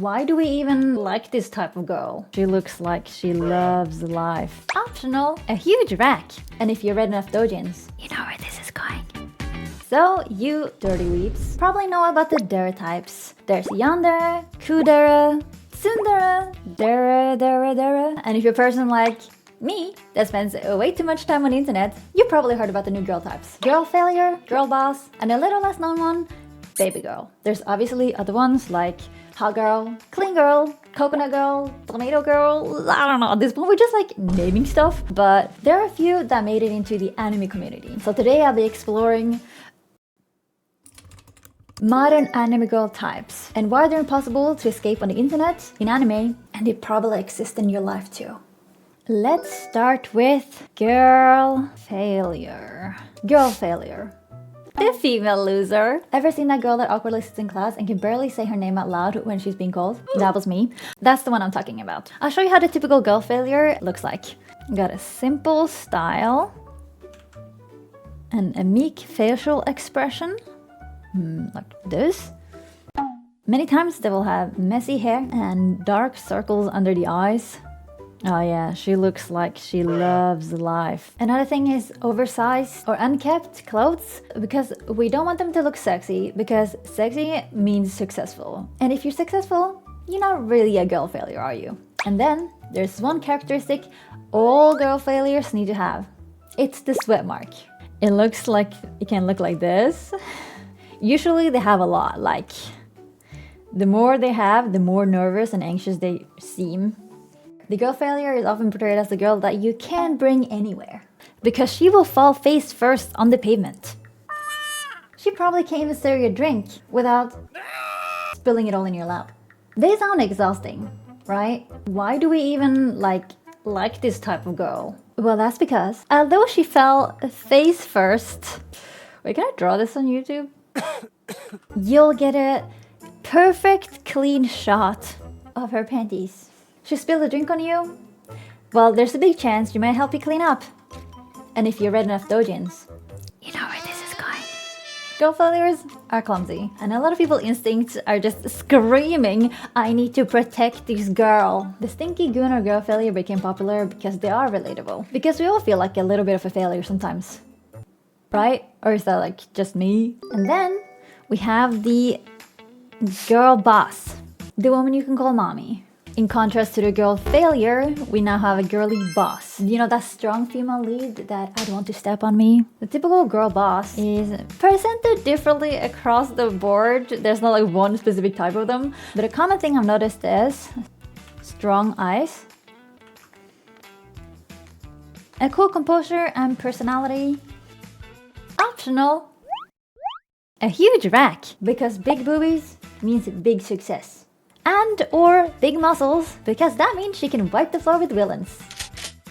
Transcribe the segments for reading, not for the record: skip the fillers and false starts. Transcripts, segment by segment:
Why do we even like this type of girl? She looks like she loves life. Optional, a huge rack. And if you read enough doujins, you know where this is going. So you dirty weeps probably know about the dere types. There's yandere, kudere, tsundere, deredere. And if you're a person like me that spends way too much time on the internet, you probably heard about the new girl types. Girlfailure, Girlboss, and a little less known one, Babygirl. There's obviously other ones like hot girl, clean girl, coconut girl, tomato girl. I don't know, at this point we're just like naming stuff, but there are a few that made it into the anime community. So today I'll be exploring modern anime girl types and why they're impossible to escape on the internet, in anime, and they probably exist in your life too. Let's start with Girlfailure. Girlfailure. The female loser. Ever seen that girl that awkwardly sits in class and can barely say her name out loud when she's being called? That was me. That's the one I'm talking about. I'll show you how the typical Girlfailure looks like. Got a simple style and a meek facial expression. Like this. Many times they will have messy hair and dark circles under the eyes. Oh yeah, she looks like she loves life. Another thing is oversized or unkept clothes, because we don't want them to look sexy, because sexy means successful. And if you're successful, you're not really a girl failure, are you? And then there's one characteristic all girl failures need to have. It's the sweat mark. It looks like it can look like this. Usually they have a lot, like the more they have, the more nervous and anxious they seem. The girl failure is often portrayed as the girl that you can't bring anywhere, because she will fall face first on the pavement. She probably can't even serve you a drink without spilling it all in your lap. They sound exhausting, right? Why do we even like this type of girl? Well, that's because although she fell face first, wait, can I draw this on YouTube? You'll get a perfect clean shot of her panties. She spilled a drink on you? Well, there's a big chance she might help you clean up. And if you read enough doujins, you know where this is going. Girl failures are clumsy, and a lot of people's instincts are just screaming, I need to protect this girl. The stinky goon or girl failure became popular because they are relatable. Because we all feel like a little bit of a failure sometimes. Right? Or is that like just me? And then we have the girl boss, the woman you can call mommy. In contrast to the girl failure, we now have a girly boss. You know, that strong female lead that I don't want to step on me. The typical girl boss is presented differently across the board. There's not like one specific type of them. But a common thing I've noticed is strong eyes, a cool composure and personality. Optional, a huge rack, because big boobies means big success. And or big muscles, because that means she can wipe the floor with villains.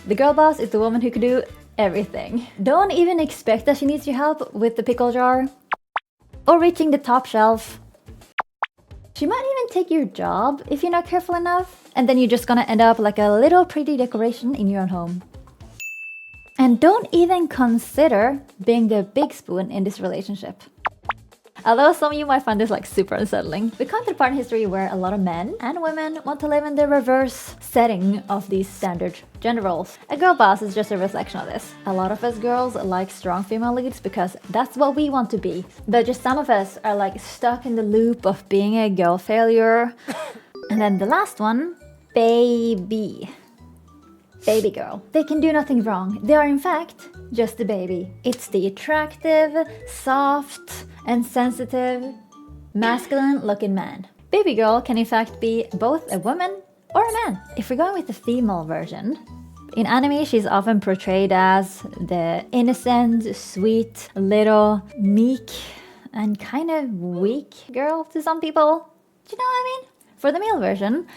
The girl boss is the woman who can do everything. Don't even expect that she needs your help with the pickle jar or reaching the top shelf. She might even take your job if you're not careful enough, and then you're just gonna end up like a little pretty decoration in your own home. And don't even consider being the big spoon in this relationship. Although some of you might find this like super unsettling. We come to the part in history where a lot of men and women want to live in the reverse setting of these standard gender roles. A girl boss is just a reflection of this. A lot of us girls like strong female leads because that's what we want to be. But just some of us are like stuck in the loop of being a girl failure. And then the last one, Babygirl. They can do nothing wrong. They are in fact just a baby. It's the attractive, soft, and sensitive, masculine-looking man. Babygirl can in fact be both a woman or a man. If we're going with the female version, in anime she's often portrayed as the innocent, sweet, little, meek, and kind of weak girl to some people. Do you know what I mean? For the male version,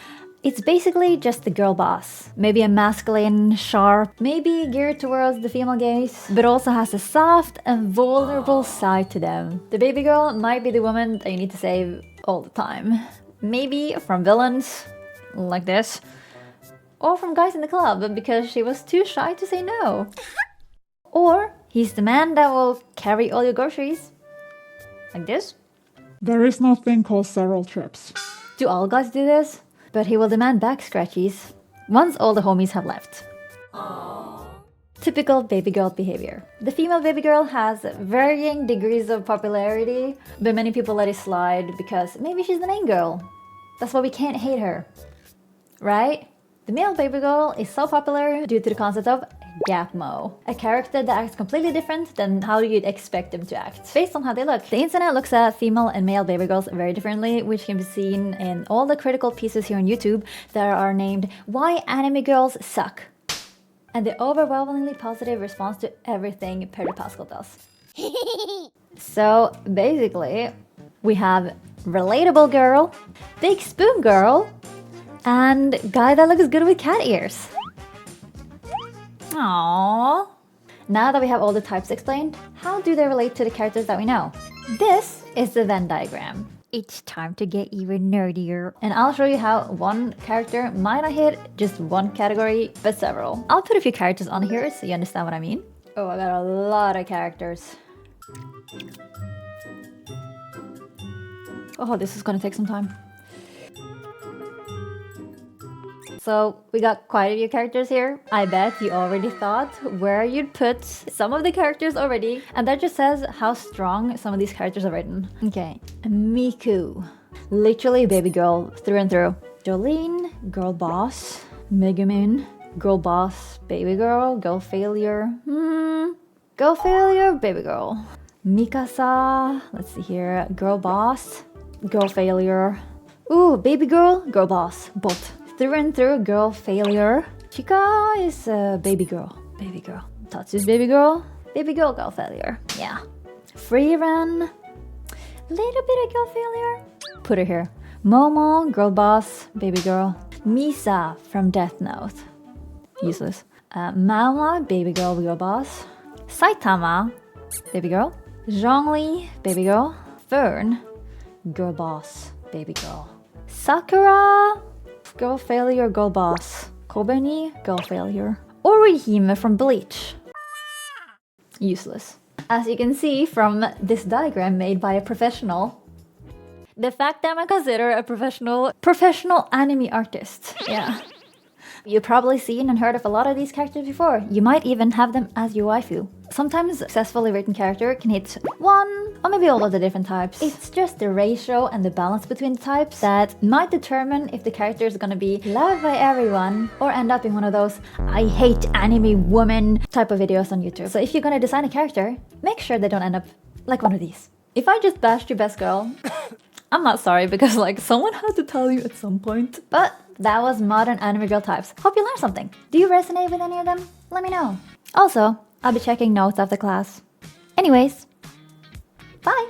it's basically just the girl boss. Maybe a masculine, sharp, maybe geared towards the female gaze, but also has a soft and vulnerable side to them. The Babygirl might be the woman that you need to save all the time. Maybe from villains, like this, or from guys in the club because she was too shy to say no. Or he's the man that will carry all your groceries, like this. There is no thing called several trips. Do all guys do this? But he will demand back scratchies once all the homies have left. Typical baby girl behavior. The female baby girl has varying degrees of popularity, but many people let it slide because maybe she's the main girl. That's why we can't hate her, right? The male baby girl is so popular due to the concept of Gapmo, a character that acts completely different than how you'd expect them to act, based on how they look. The internet looks at female and male baby girls very differently, which can be seen in all the critical pieces here on YouTube that are named Why Anime Girls Suck, and the overwhelmingly positive response to everything Pedro Pascal does. So basically, we have relatable girl, big spoon girl, and guy that looks good with cat ears. Aww. Now that we have all the types explained, how do they relate to the characters that we know? This is the Venn diagram. It's time to get even nerdier. And I'll show you how one character might not hit just one category, but several. I'll put a few characters on here so you understand what I mean. Oh, I got a lot of characters. Oh, this is gonna take some time. So we got quite a few characters here. I bet you already thought where you'd put some of the characters already. And that just says how strong some of these characters are written. Okay, Miku. Literally baby girl through and through. Jolene, Girlboss. Megumin, Girlboss, baby girl. Girlfailure. Girlfailure, baby girl. Mikasa, let's see here. Girlboss, Girlfailure. Ooh, baby girl, Girlboss, both. Through and through, Girlfailure. Chika is baby girl. Baby girl. Tatsu's baby girl. Baby girl, Girlfailure. Yeah. Freeran. Little bit of Girlfailure. Put her here. Momo, Girlboss, baby girl. Misa from Death Note. Useless. Mama, baby girl, Girlboss. Saitama, baby girl. Zhongli, baby girl. Fern, Girlboss, baby girl. Sakura, Girlfailure, Girlboss. Kobeni, Girlfailure. Orihime from Bleach. Useless. As you can see from this diagram made by a professional, the fact that I'm considered a professional anime artist. Yeah. You've probably seen and heard of a lot of these characters before. You might even have them as your waifu. Sometimes a successfully written character can hit one or maybe all of the different types. It's just the ratio and the balance between the types that might determine if the character is gonna be loved by everyone or end up in one of those I hate anime woman type of videos on YouTube. So if you're gonna design a character, make sure they don't end up like one of these. If I just bashed your best girl, I'm not sorry because like someone had to tell you at some point. But that was modern anime girl types. Hope you learned something. Do you resonate with any of them? Let me know. Also, I'll be checking notes after class. Anyways, bye!